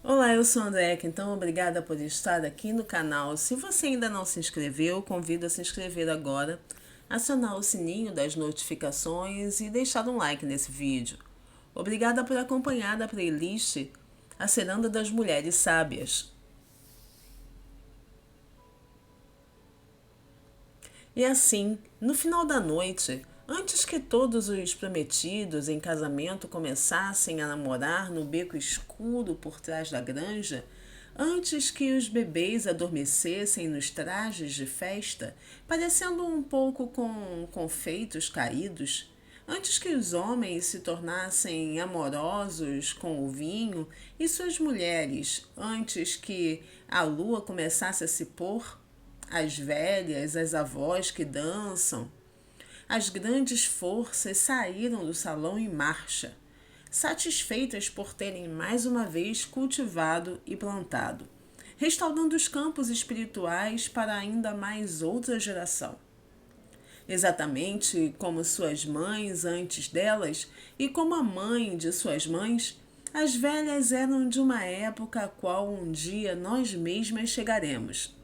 Olá, eu sou a Andréia, então obrigada por estar aqui no canal. Se você ainda não se inscreveu, convido a se inscrever agora, acionar o sininho das notificações e deixar um like nesse vídeo. Obrigada por acompanhar a playlist A Ciranda das Mulheres Sábias. E assim, no final da noite, antes que todos os prometidos em casamento começassem a namorar no beco escuro por trás da granja, antes que os bebês adormecessem nos trajes de festa, parecendo um pouco com confeitos caídos, antes que os homens se tornassem amorosos com o vinho e suas mulheres, antes que a lua começasse a se pôr, as velhas, as avós que dançam, as grandes forças saíram do salão em marcha, satisfeitas por terem mais uma vez cultivado e plantado, restaurando os campos espirituais para ainda mais outra geração. Exatamente como suas mães antes delas e como a mãe de suas mães, as velhas eram de uma época a qual um dia nós mesmas chegaremos.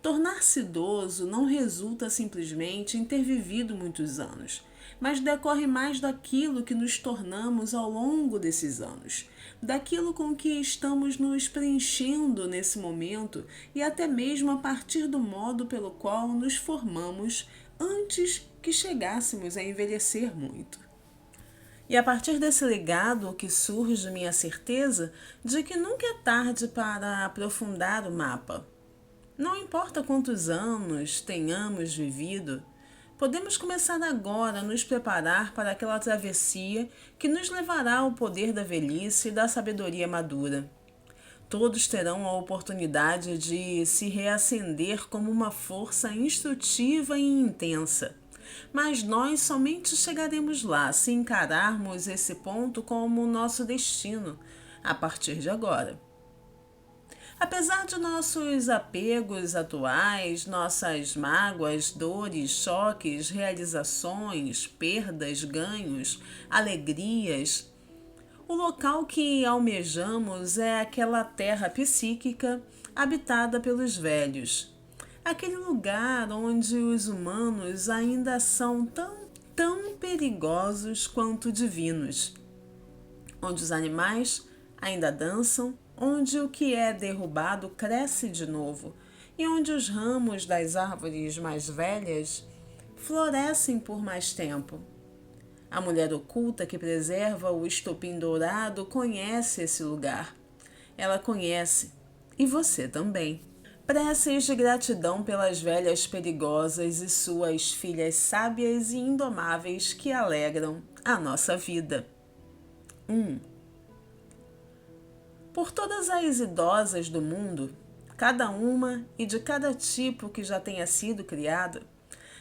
Tornar-se idoso não resulta simplesmente em ter vivido muitos anos, mas decorre mais daquilo que nos tornamos ao longo desses anos, daquilo com que estamos nos preenchendo nesse momento e até mesmo a partir do modo pelo qual nos formamos antes que chegássemos a envelhecer muito. E a partir desse legado que surge minha certeza de que nunca é tarde para aprofundar o mapa. Não importa quantos anos tenhamos vivido, podemos começar agora a nos preparar para aquela travessia que nos levará ao poder da velhice e da sabedoria madura. Todos terão a oportunidade de se reacender como uma força instrutiva e intensa. Mas nós somente chegaremos lá se encararmos esse ponto como nosso destino, a partir de agora. Apesar de nossos apegos atuais, nossas mágoas, dores, choques, realizações, perdas, ganhos, alegrias, o local que almejamos é aquela terra psíquica habitada pelos velhos. Aquele lugar onde os humanos ainda são tão perigosos quanto divinos, onde os animais ainda dançam, onde o que é derrubado cresce de novo e onde os ramos das árvores mais velhas florescem por mais tempo. A mulher oculta que preserva o estopim dourado conhece esse lugar. Ela conhece, e você também. Preces de gratidão pelas velhas perigosas e suas filhas sábias e indomáveis que alegram a nossa vida. 1. Por todas as idosas do mundo, cada uma e de cada tipo que já tenha sido criada,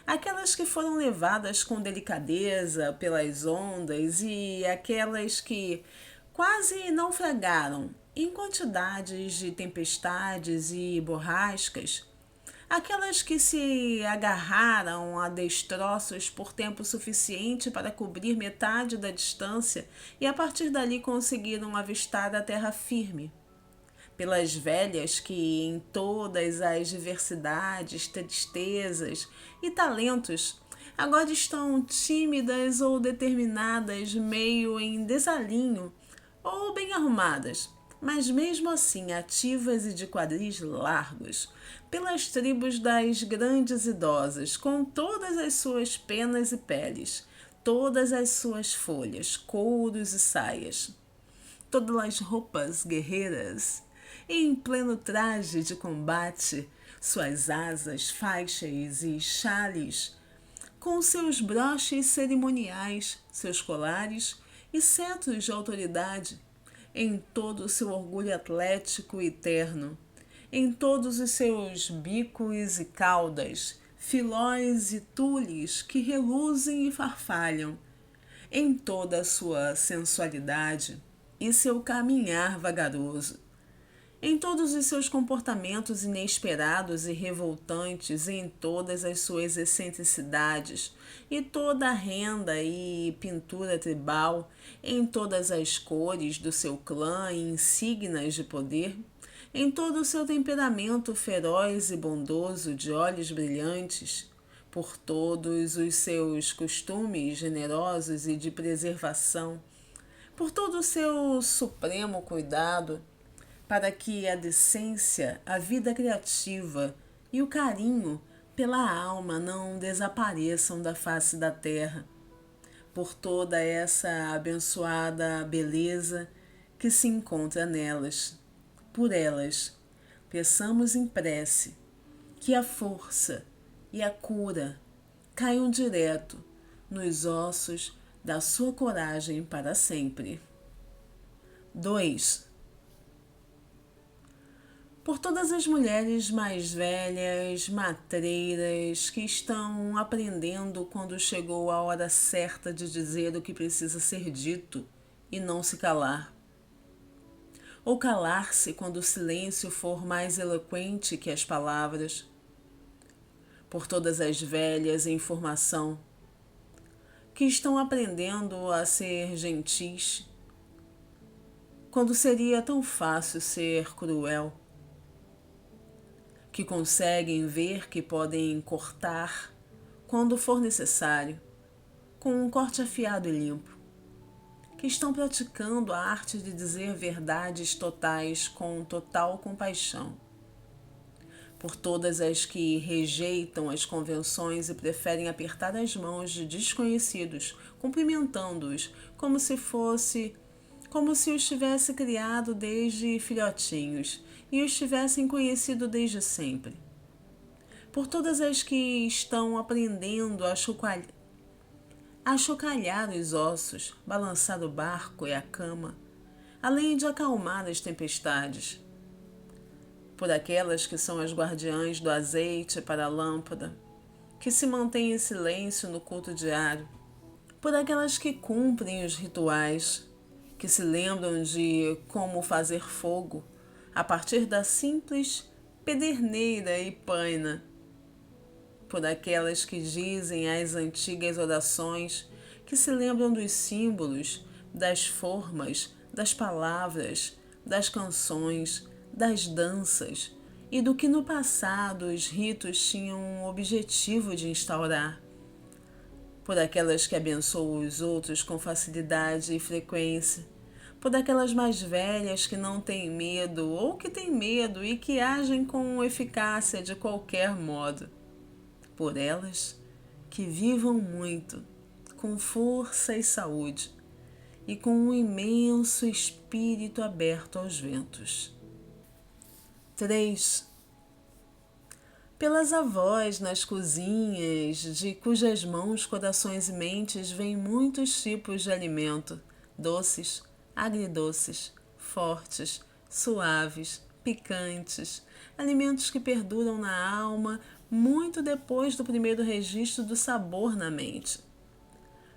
aquelas que foram levadas com delicadeza pelas ondas e aquelas que quase naufragaram em quantidades de tempestades e borrascas, aquelas que se agarraram a destroços por tempo suficiente para cobrir metade da distância e a partir dali conseguiram avistar a terra firme. Pelas velhas que, em todas as diversidades, tristezas e talentos, agora estão tímidas ou determinadas, meio em desalinho, ou bem arrumadas, mas mesmo assim ativas e de quadris largos, pelas tribos das grandes idosas, com todas as suas penas e peles, todas as suas folhas, couros e saias, todas as roupas guerreiras, e em pleno traje de combate, suas asas, faixas e chales, com seus broches cerimoniais, seus colares e cetros de autoridade, em todo o seu orgulho atlético e terno, em todos os seus bicos e caudas, filóis e tules que reluzem e farfalham, em toda a sua sensualidade e seu caminhar vagaroso, em todos os seus comportamentos inesperados e revoltantes, em todas as suas excentricidades, e toda a renda e pintura tribal, em todas as cores do seu clã e insígnias de poder, em todo o seu temperamento feroz e bondoso de olhos brilhantes, por todos os seus costumes generosos e de preservação, por todo o seu supremo cuidado, para que a decência, a vida criativa e o carinho pela alma não desapareçam da face da terra, por toda essa abençoada beleza que se encontra nelas. Por elas, peçamos em prece que a força e a cura caiam direto nos ossos da sua coragem para sempre. 2. Por todas as mulheres mais velhas, matreiras, que estão aprendendo quando chegou a hora certa de dizer o que precisa ser dito e não se calar. Ou calar-se quando o silêncio for mais eloquente que as palavras. Por todas as velhas em formação, que estão aprendendo a ser gentis, quando seria tão fácil ser cruel, que conseguem ver que podem cortar, quando for necessário, com um corte afiado e limpo, que estão praticando a arte de dizer verdades totais com total compaixão. Por todas as que rejeitam as convenções e preferem apertar as mãos de desconhecidos, cumprimentando-os como se os tivesse criado desde filhotinhos e os tivessem conhecido desde sempre. Por todas as que estão aprendendo a chocalhar os ossos, balançar o barco e a cama, além de acalmar as tempestades. Por aquelas que são as guardiãs do azeite para a lâmpada, que se mantêm em silêncio no culto diário. Por aquelas que cumprem os rituais, que se lembram de como fazer fogo a partir da simples pederneira e paina. Por aquelas que dizem as antigas orações, que se lembram dos símbolos, das formas, das palavras, das canções, das danças e do que no passado os ritos tinham o objetivo de instaurar. Por aquelas que abençoam os outros com facilidade e frequência, por aquelas mais velhas que não têm medo ou que têm medo e que agem com eficácia de qualquer modo, por elas que vivam muito, com força e saúde, e com um imenso espírito aberto aos ventos. 3. Pelas avós nas cozinhas, de cujas mãos, corações e mentes vêm muitos tipos de alimento, doces, agridoces, fortes, suaves, picantes, alimentos que perduram na alma muito depois do primeiro registro do sabor na mente.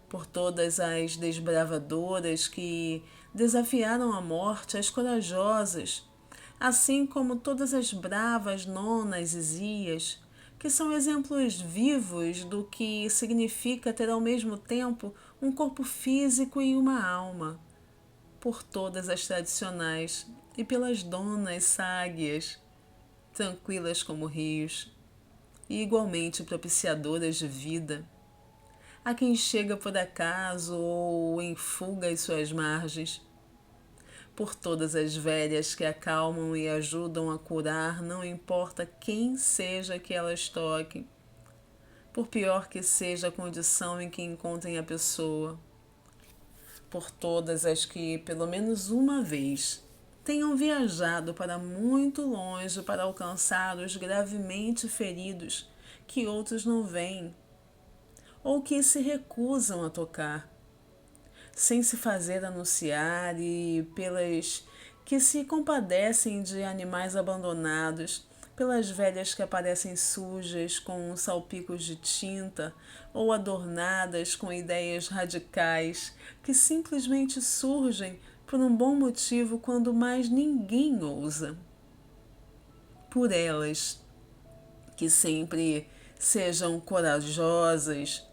Por todas as desbravadoras que desafiaram a morte, as corajosas, assim como todas as bravas nonas e zias, que são exemplos vivos do que significa ter ao mesmo tempo um corpo físico e uma alma. Por todas as tradicionais e pelas donas sábias, tranquilas como rios, e igualmente propiciadoras de vida, a quem chega por acaso ou em fuga às suas margens, por todas as velhas que acalmam e ajudam a curar, não importa quem seja que elas toquem, por pior que seja a condição em que encontrem a pessoa, por todas as que, pelo menos uma vez, tenham viajado para muito longe para alcançar os gravemente feridos que outros não veem, ou que se recusam a tocar, sem se fazer anunciar, e pelas que se compadecem de animais abandonados, pelas velhas que aparecem sujas com salpicos de tinta ou adornadas com ideias radicais que simplesmente surgem por um bom motivo quando mais ninguém ousa. por elas, que sempre sejam corajosas,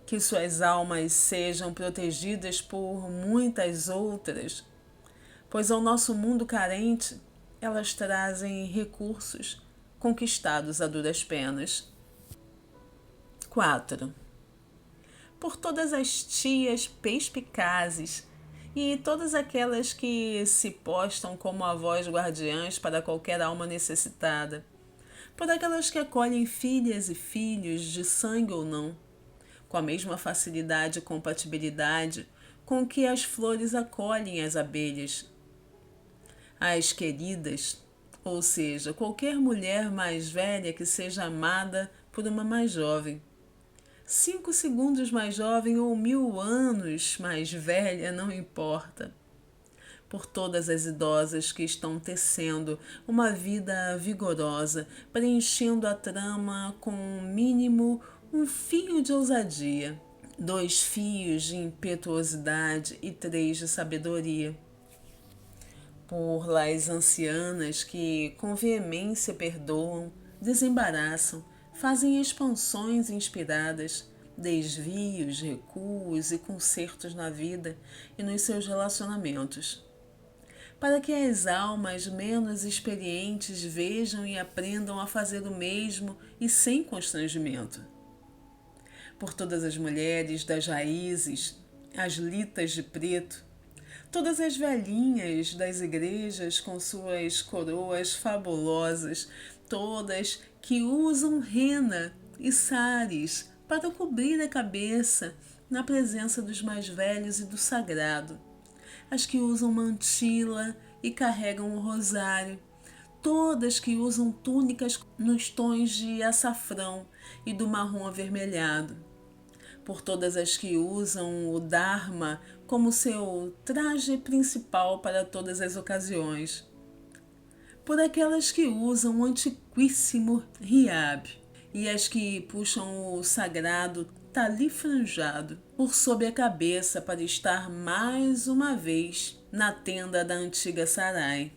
que suas almas sejam protegidas por muitas outras, pois ao nosso mundo carente elas trazem recursos conquistados a duras penas. 4. Por todas as tias perspicazes e todas aquelas que se postam como avós guardiãs para qualquer alma necessitada, por aquelas que acolhem filhas e filhos de sangue ou não, com a mesma facilidade e compatibilidade com que as flores acolhem as abelhas. As queridas, ou seja, qualquer mulher mais velha que seja amada por uma mais jovem. 5 segundos mais jovem ou 1000 anos mais velha, não importa. Por todas as idosas que estão tecendo uma vida vigorosa, preenchendo a trama com um mínimo um fio de ousadia, 2 fios de impetuosidade e 3 de sabedoria. Por las ancianas que com veemência perdoam, desembaraçam, fazem expansões inspiradas, desvios, recuos e consertos na vida e nos seus relacionamentos, para que as almas menos experientes vejam e aprendam a fazer o mesmo e sem constrangimento. Por todas as mulheres das raízes, as litas de preto, todas as velhinhas das igrejas com suas coroas fabulosas, todas que usam rena e sares para cobrir a cabeça na presença dos mais velhos e do sagrado, as que usam mantila e carregam o rosário, todas que usam túnicas nos tons de açafrão e do marrom avermelhado, por todas as que usam o Dharma como seu traje principal para todas as ocasiões, por aquelas que usam o antiquíssimo Riab e as que puxam o sagrado tali franjado por sob a cabeça para estar mais uma vez na tenda da antiga Sarai,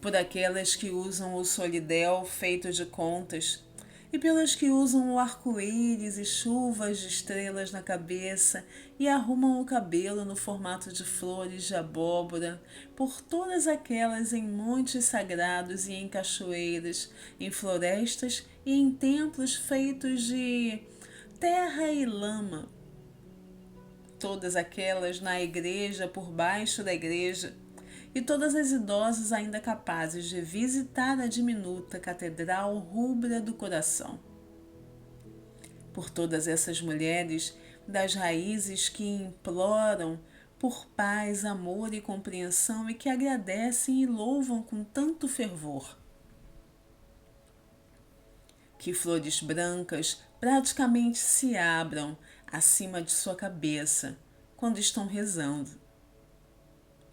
por aquelas que usam o solidel feito de contas e pelas que usam o arco-íris e chuvas de estrelas na cabeça e arrumam o cabelo no formato de flores de abóbora, por todas aquelas em montes sagrados e em cachoeiras, em florestas e em templos feitos de terra e lama, todas aquelas na igreja, por baixo da igreja, e todas as idosas ainda capazes de visitar a diminuta catedral rubra do coração. Por todas essas mulheres das raízes que imploram por paz, amor e compreensão e que agradecem e louvam com tanto fervor. Que flores brancas praticamente se abram acima de sua cabeça quando estão rezando.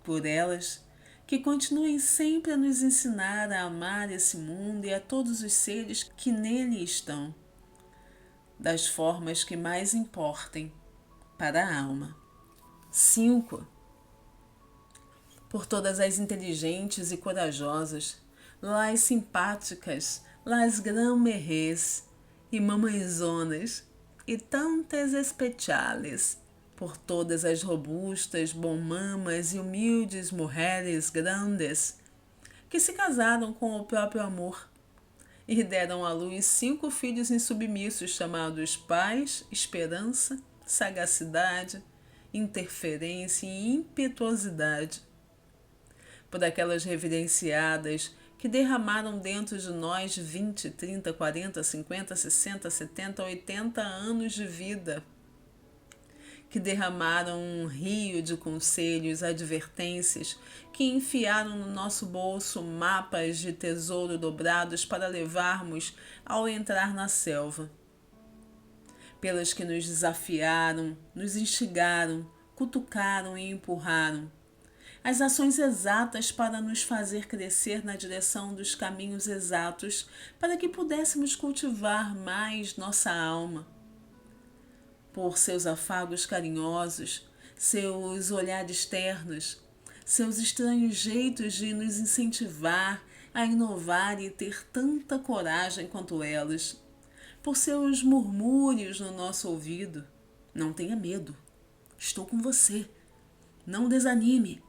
Por elas, que continuem sempre a nos ensinar a amar esse mundo e a todos os seres que nele estão, das formas que mais importem para a alma. 5. Por todas as inteligentes e corajosas, las simpáticas, las grand-mères e mamãezonas, e tantas especiales, por todas as robustas, bom-mamas e humildes mulheres grandes que se casaram com o próprio amor e deram à luz 5 filhos insubmissos chamados paz, esperança, sagacidade, interferência e impetuosidade, por aquelas reverenciadas que derramaram dentro de nós 20, 30, 40, 50, 60, 70, 80 anos de vida, que derramaram um rio de conselhos, advertências, que enfiaram no nosso bolso mapas de tesouro dobrados para levarmos ao entrar na selva, pelas que nos desafiaram, nos instigaram, cutucaram e empurraram, as ações exatas para nos fazer crescer na direção dos caminhos exatos, para que pudéssemos cultivar mais nossa alma. Por seus afagos carinhosos, seus olhares ternos, seus estranhos jeitos de nos incentivar a inovar e ter tanta coragem quanto elas, por seus murmúrios no nosso ouvido. Não tenha medo. Estou com você. Não desanime.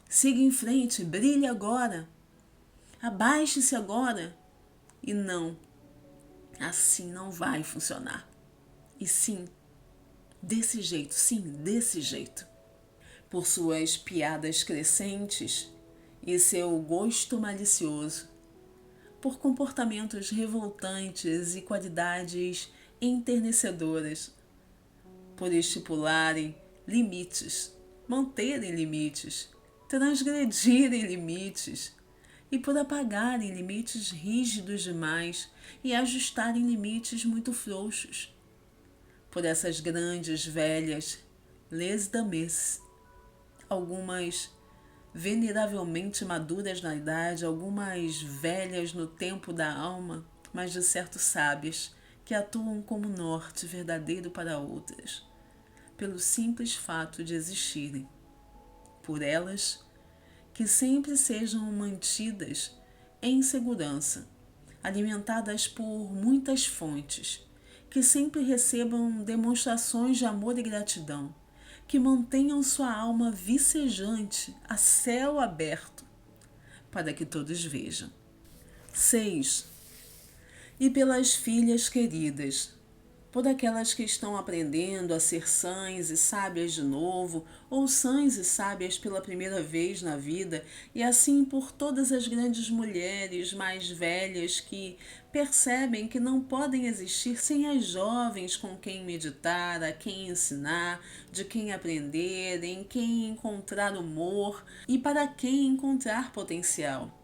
Siga em frente, brilhe agora. Abaixe-se agora. E não, assim não vai funcionar. E sim, desse jeito, sim, desse jeito. Por suas piadas crescentes e seu gosto malicioso, por comportamentos revoltantes e qualidades enternecedoras, por estipularem limites, manterem limites, transgredirem limites e por apagarem limites rígidos demais e ajustarem limites muito frouxos. Por essas grandes velhas les dames, algumas veneravelmente maduras na idade, algumas velhas no tempo da alma, mas de certo sábias, que atuam como norte verdadeiro para outras, pelo simples fato de existirem. Por elas, que sempre sejam mantidas em segurança, alimentadas por muitas fontes, que sempre recebam demonstrações de amor e gratidão, que mantenham sua alma vicejante a céu aberto, para que todos vejam. 6. E pelas filhas queridas, por aquelas que estão aprendendo a ser sãs e sábias de novo, ou sãs e sábias pela primeira vez na vida, e assim por todas as grandes mulheres mais velhas que percebem que não podem existir sem as jovens com quem meditar, a quem ensinar, de quem aprender, em quem encontrar humor e para quem encontrar potencial,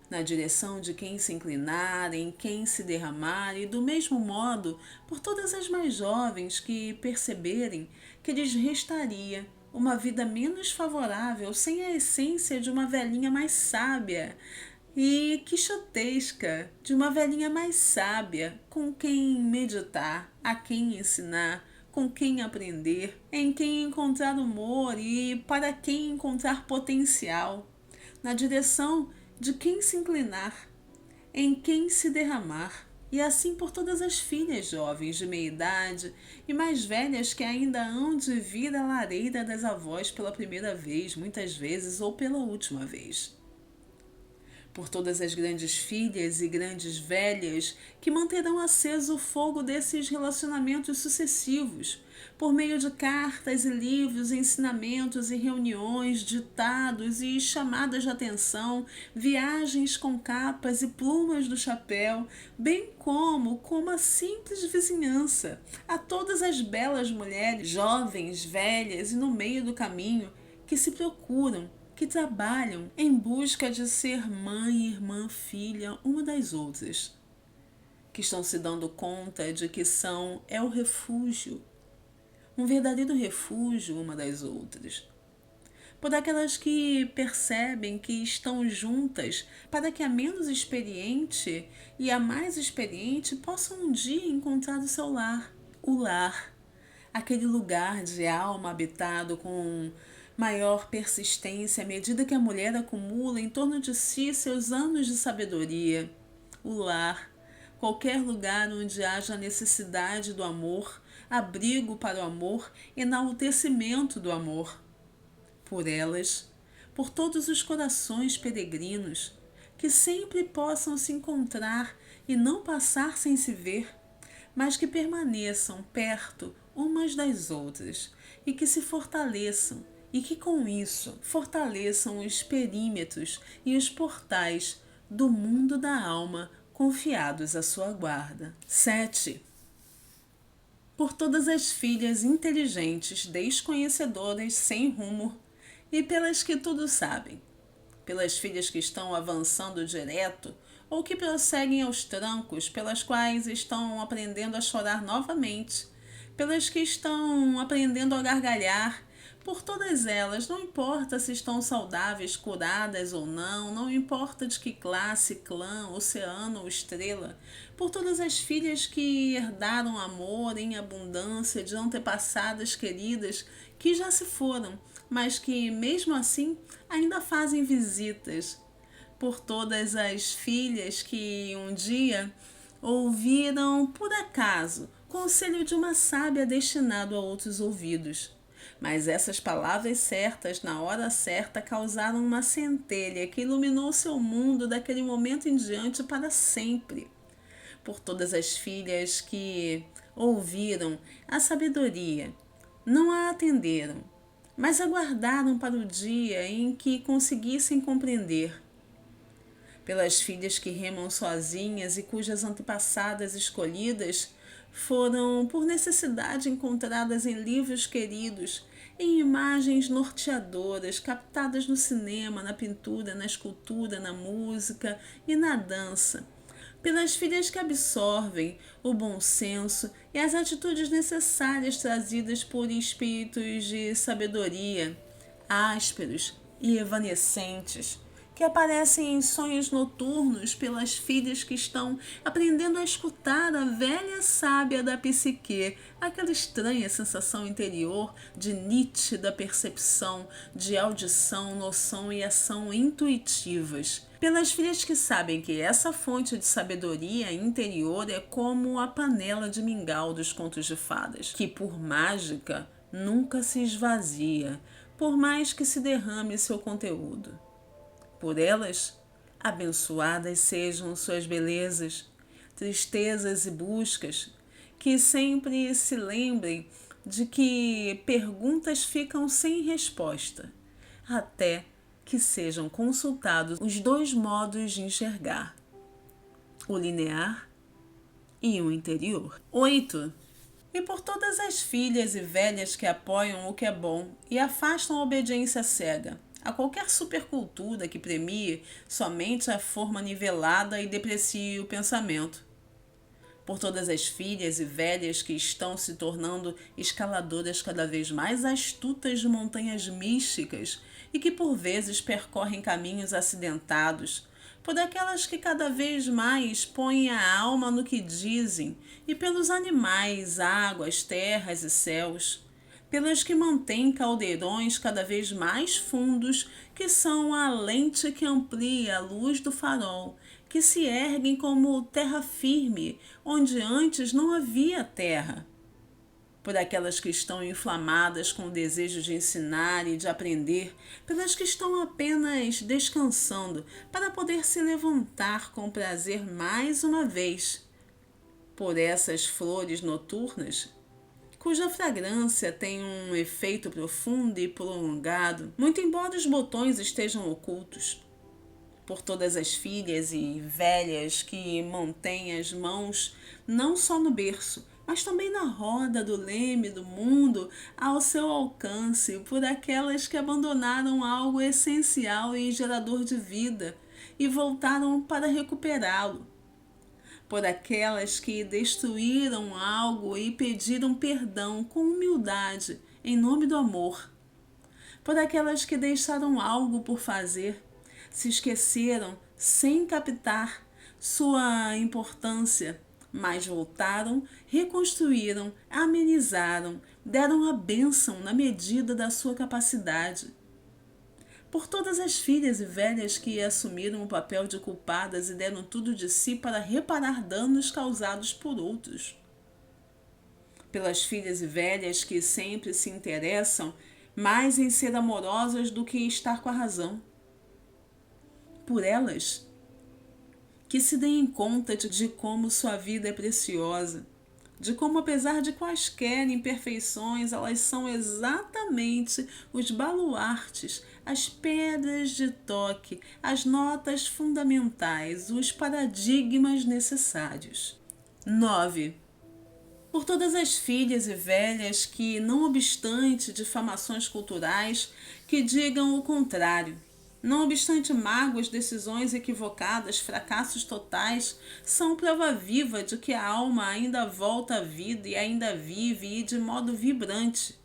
na direção de quem se inclinar, em quem se derramar, e do mesmo modo por todas as mais jovens que perceberem que lhes restaria uma vida menos favorável sem a essência de uma velhinha mais sábia e quixotesca, de uma velhinha mais sábia com quem meditar, a quem ensinar, com quem aprender, em quem encontrar humor e para quem encontrar potencial, na direção de quem se inclinar, em quem se derramar, e assim por todas as filhas jovens de meia idade e mais velhas que ainda hão de vir à lareira das avós pela primeira vez, muitas vezes, ou pela última vez. Por todas as grandes filhas e grandes velhas que manterão aceso o fogo desses relacionamentos sucessivos, por meio de cartas e livros, ensinamentos e reuniões, ditados e chamadas de atenção, viagens com capas e plumas do chapéu, bem como a simples vizinhança, a todas as belas mulheres, jovens, velhas e no meio do caminho, que se procuram, que trabalham em busca de ser mãe, irmã, filha, uma das outras, que estão se dando conta de que são o refúgio, um verdadeiro refúgio uma das outras. Por aquelas que percebem que estão juntas para que a menos experiente e a mais experiente possam um dia encontrar o seu lar, o lar, aquele lugar de alma habitado com maior persistência à medida que a mulher acumula em torno de si seus anos de sabedoria. O lar, qualquer lugar onde haja necessidade do amor, abrigo para o amor, enaltecimento do amor. Por elas, por todos os corações peregrinos, que sempre possam se encontrar e não passar sem se ver, mas que permaneçam perto umas das outras e que se fortaleçam, e que com isso fortaleçam os perímetros e os portais do mundo da alma confiados à sua guarda. 7. Por todas as filhas inteligentes, desconhecedoras, sem rumo, e pelas que tudo sabem, pelas filhas que estão avançando direto ou que prosseguem aos trancos, pelas quais estão aprendendo a chorar novamente, pelas que estão aprendendo a gargalhar, por todas elas, não importa se estão saudáveis, curadas ou não, não importa de que classe, clã, oceano ou estrela, por todas as filhas que herdaram amor em abundância de antepassadas queridas que já se foram, mas que, mesmo assim, ainda fazem visitas, por todas as filhas que um dia ouviram, por acaso, conselho de uma sábia destinado a outros ouvidos. Mas essas palavras certas, na hora certa, causaram uma centelha que iluminou seu mundo daquele momento em diante para sempre. Por todas as filhas que ouviram a sabedoria, não a atenderam, mas aguardaram para o dia em que conseguissem compreender. Pelas filhas que remam sozinhas e cujas antepassadas escolhidas foram, por necessidade, encontradas em livros queridos, em imagens norteadoras captadas no cinema, na pintura, na escultura, na música e na dança. Pelas filhas que absorvem o bom senso e as atitudes necessárias trazidas por espíritos de sabedoria, ásperos e evanescentes, que aparecem em sonhos noturnos pelas filhas que estão aprendendo a escutar a velha sábia da psique, aquela estranha sensação interior de nítida percepção, de audição, noção e ação intuitivas. Pelas filhas que sabem que essa fonte de sabedoria interior é como a panela de mingau dos contos de fadas, que por mágica nunca se esvazia, por mais que se derrame seu conteúdo. Por elas, abençoadas sejam suas belezas, tristezas e buscas, que sempre se lembrem de que perguntas ficam sem resposta, até que sejam consultados os dois modos de enxergar, o linear e o interior. 8. E por todas as filhas e velhas que apoiam o que é bom e afastam a obediência cega, a qualquer supercultura que premie somente a forma nivelada e deprecie o pensamento. Por todas as filhas e velhas que estão se tornando escaladoras cada vez mais astutas de montanhas místicas e que por vezes percorrem caminhos acidentados, por aquelas que cada vez mais põem a alma no que dizem e pelos animais, águas, terras e céus, pelas que mantêm caldeirões cada vez mais fundos, que são a lente que amplia a luz do farol, que se erguem como terra firme, onde antes não havia terra. Por aquelas que estão inflamadas com o desejo de ensinar e de aprender, pelas que estão apenas descansando para poder se levantar com prazer mais uma vez. Por essas flores noturnas, cuja fragrância tem um efeito profundo e prolongado, muito embora os botões estejam ocultos. Por todas as filhas e velhas que mantêm as mãos não só no berço, mas também na roda do leme do mundo ao seu alcance, por aquelas que abandonaram algo essencial e gerador de vida e voltaram para recuperá-lo. Por aquelas que destruíram algo e pediram perdão com humildade em nome do amor. Por aquelas que deixaram algo por fazer, se esqueceram sem captar sua importância, mas voltaram, reconstruíram, amenizaram, deram a bênção na medida da sua capacidade. Por todas as filhas e velhas que assumiram o papel de culpadas e deram tudo de si para reparar danos causados por outros. Pelas filhas e velhas que sempre se interessam mais em ser amorosas do que estar com a razão. Por elas, que se deem conta de como sua vida é preciosa, de como, apesar de quaisquer imperfeições, elas são exatamente os baluartes, as pedras de toque, as notas fundamentais, os paradigmas necessários. 9. Por todas as filhas e velhas que, não obstante difamações culturais, que digam o contrário, não obstante mágoas, decisões equivocadas, fracassos totais, são prova viva de que a alma ainda volta à vida e ainda vive e de modo vibrante.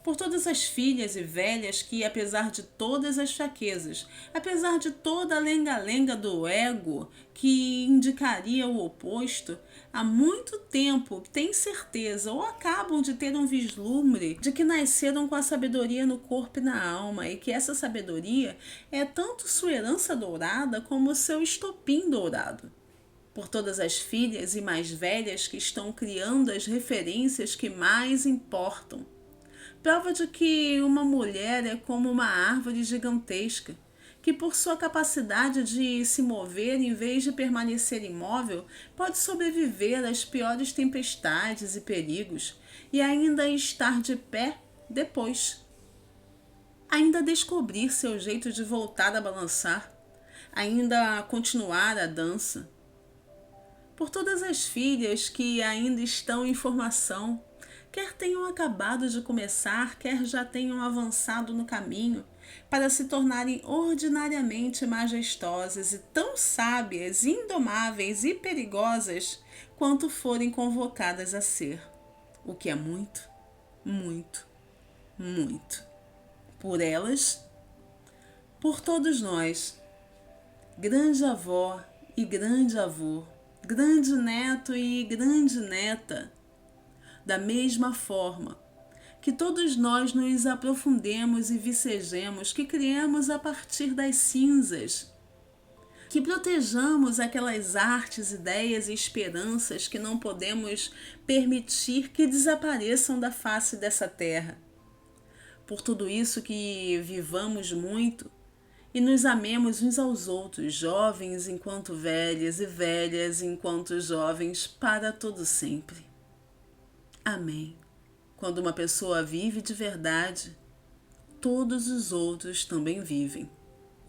Por todas as filhas e velhas que, apesar de todas as fraquezas, apesar de toda a lenga-lenga do ego que indicaria o oposto, há muito tempo têm certeza ou acabam de ter um vislumbre de que nasceram com a sabedoria no corpo e na alma e que essa sabedoria é tanto sua herança dourada como seu estopim dourado. Por todas as filhas e mais velhas que estão criando as referências que mais importam. Prova de que uma mulher é como uma árvore gigantesca, que por sua capacidade de se mover em vez de permanecer imóvel, pode sobreviver às piores tempestades e perigos e ainda estar de pé depois. Ainda descobrir seu jeito de voltar a balançar, ainda continuar a dança. Por todas as filhas que ainda estão em formação, quer tenham acabado de começar, quer já tenham avançado no caminho, para se tornarem ordinariamente majestosas e tão sábias, indomáveis e perigosas quanto forem convocadas a ser, o que é muito, muito, muito. Por elas, por todos nós, grande avó e grande avô, grande neto e grande neta, da mesma forma que todos nós nos aprofundemos e vicejemos, que criemos a partir das cinzas, que protejamos aquelas artes, ideias e esperanças que não podemos permitir que desapareçam da face dessa terra. Por tudo isso que vivamos muito e nos amemos uns aos outros, jovens enquanto velhas e velhas enquanto jovens, para todo sempre. Amém. Quando uma pessoa vive de verdade, todos os outros também vivem.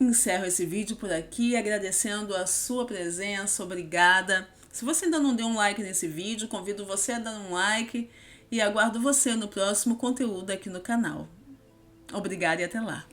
Encerro esse vídeo por aqui, agradecendo a sua presença, obrigada. Se você ainda não deu um like nesse vídeo, convido você a dar um like e aguardo você no próximo conteúdo aqui no canal. Obrigada e até lá.